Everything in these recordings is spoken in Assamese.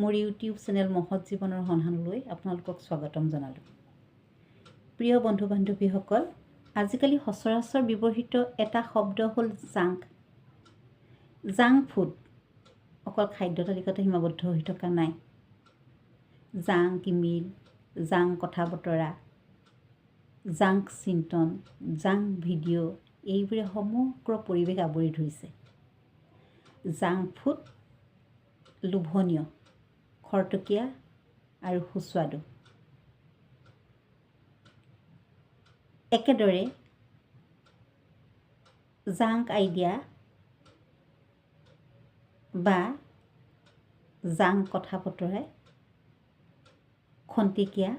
মোৰ ইউটিউব চেনেল মহৎ জীৱনৰ সন্ধানলৈ আপোনালোকক স্বাগতম জনালোঁ। প্ৰিয় বন্ধু বান্ধৱীসকল, আজিকালি সচৰাচৰ ব্যৱহৃত এটা শব্দ হ'ল জাংক। জাংক ফুড অকল খাদ্য তালিকাতে সীমাবদ্ধ হৈ থকা নাই। জাংক ইমেইল, জাংক কথা বতৰা, জাংক চিন্তন, জাংক ভিডিঅ' এইবোৰে সমগ্ৰ পৰিৱেশ আৱৰি ধৰিছে। জাংক ফুড লোভনীয়, খৰতকীয়া আৰু সুস্বাদু। একেদৰে জাংক আইডিয়া বা জাংক কথা বতৰাই খন্তেকীয়া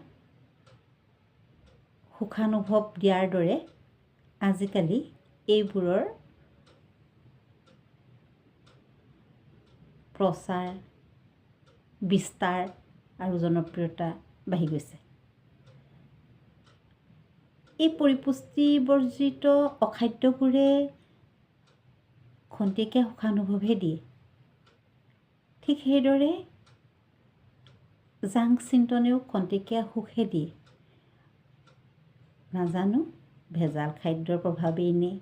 সুখানুভৱ দিয়াৰ দৰে আজিকালি এইবোৰৰ প্ৰচাৰ, বিস্তাৰ আৰু জনপ্ৰিয়তা বাঢ়ি গৈছে। এই পৰিপুষ্টিবৰ্জিত অখাদ্যবোৰে খন্তেকীয়া সুখানুভৱহে দিয়ে। ঠিক সেইদৰে জাংক চিন্তনেও খন্তেকীয়া সুখহে দিয়ে। নাজানো ভেজাল খাদ্যৰ প্ৰভাৱেই নে,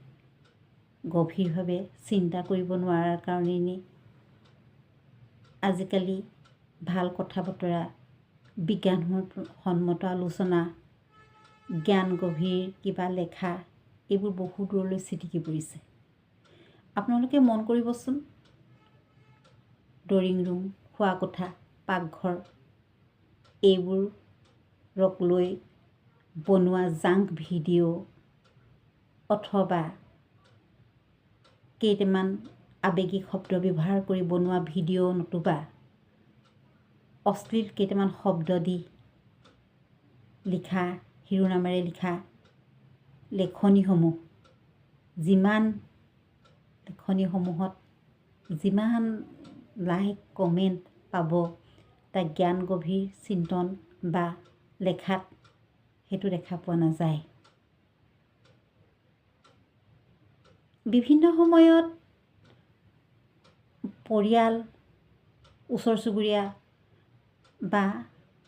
গভীৰভাৱে চিন্তা কৰিব নোৱাৰাৰ কাৰণেই নে, আজিকালি ভাল কথা বতৰা, বিজ্ঞানসন্মত আলোচনা, জ্ঞান গভীৰ কিবা লেখা এইবোৰ বহু দূৰলৈ ছিটিকি পৰিছে। আপোনালোকে মন কৰিবচোন, ড্ৰয়িং ৰুম, খোৱা কোঠা, পাকঘৰ এইবোৰক লৈ বনোৱা জাংক ভিডিঅ' অথবা কেইটামান আৱেগিক শব্দ ব্যৱহাৰ কৰি বনোৱা ভিডিঅ' নতুবা অশ্লীল কেইটামান শব্দ দি লিখা, শিৰোনামেৰে লিখা লেখনিসমূহ, লেখনিসমূহত যিমান লাইক কমেণ্ট পাব, তাক জ্ঞান গভীৰ চিন্তন বা লেখাত সেইটো দেখা পোৱা নাযায়। বিভিন্ন সময়ত পৰিয়াল, ওচৰ চুবুৰীয়া বা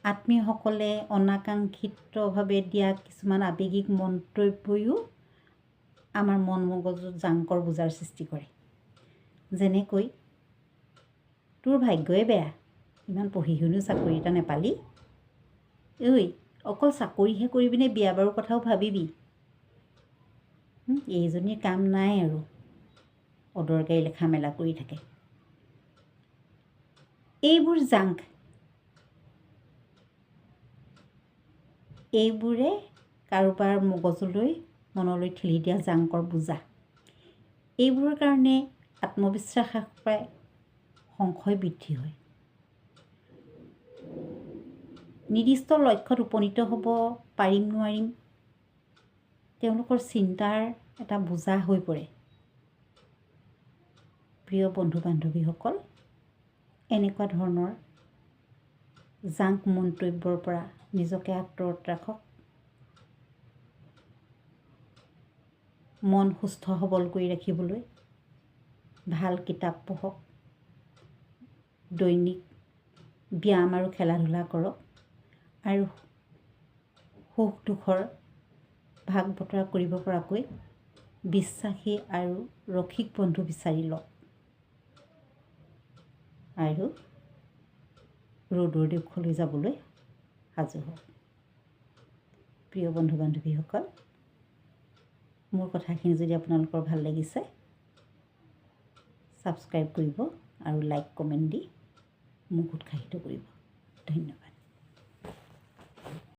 আত্মীয়সকলে অনাকাংক্ষিতভাৱে দিয়া কিছুমান আৱেগিক মন্তব্যও আমাৰ মন মগজুত জাংকৰ বোজাৰ সৃষ্টি কৰে। যেনেকৈ, তোৰ ভাগ্যই বেয়া, ইমান পঢ়ি শুনিও চাকৰি এটা নেপালি। অকল চাকৰিহে কৰিবিনে বিয়া বাৰুৰ কথাও ভাবিবি। এইজনীৰ কাম নাই আৰু অদৰকাৰী লেখা মেলা কৰি থাকে। এইবোৰ জাংক। এইবোৰে কাৰোবাৰ মনলৈ ঠেলি দিয়া জাংকৰ বোজা। এইবোৰৰ কাৰণে আত্মবিশ্বাস হ্ৰাস পায়, সংশয় বৃদ্ধি হয়, নিৰ্দিষ্ট লক্ষ্যত উপনীত হ'ব পাৰিম নোৱাৰিম তেওঁলোকৰ চিন্তাৰ এটা বোজা হৈ পৰে। প্ৰিয় বন্ধু বান্ধৱীসকল, এনেকুৱা ধৰণৰ জাংক মন্তব্যৰ পৰা নিজকে আঁতৰত ৰাখক। মন সুস্থ সবল কৰি ৰাখিবলৈ ভাল কিতাপ পঢ়ক, দৈনিক ব্যায়াম আৰু খেলা ধূলা কৰক আৰু সুখ দুখৰ ভাগ বতৰা কৰিব পৰাকৈ বিশ্বাসী আৰু ৰসিক বন্ধু বিচাৰি লওক আৰু ৰ'দৰ দেশলৈ যাবলৈ সাজু হওক। প্ৰিয় বন্ধু বান্ধৱীসকল, মোৰ কথাখিনি যদি আপোনালোকৰ ভাল লাগিছে, ছাবস্ক্ৰাইব কৰিব আৰু লাইক কমেণ্ট দি মোক উৎসাহিত কৰিব। ধন্যবাদ।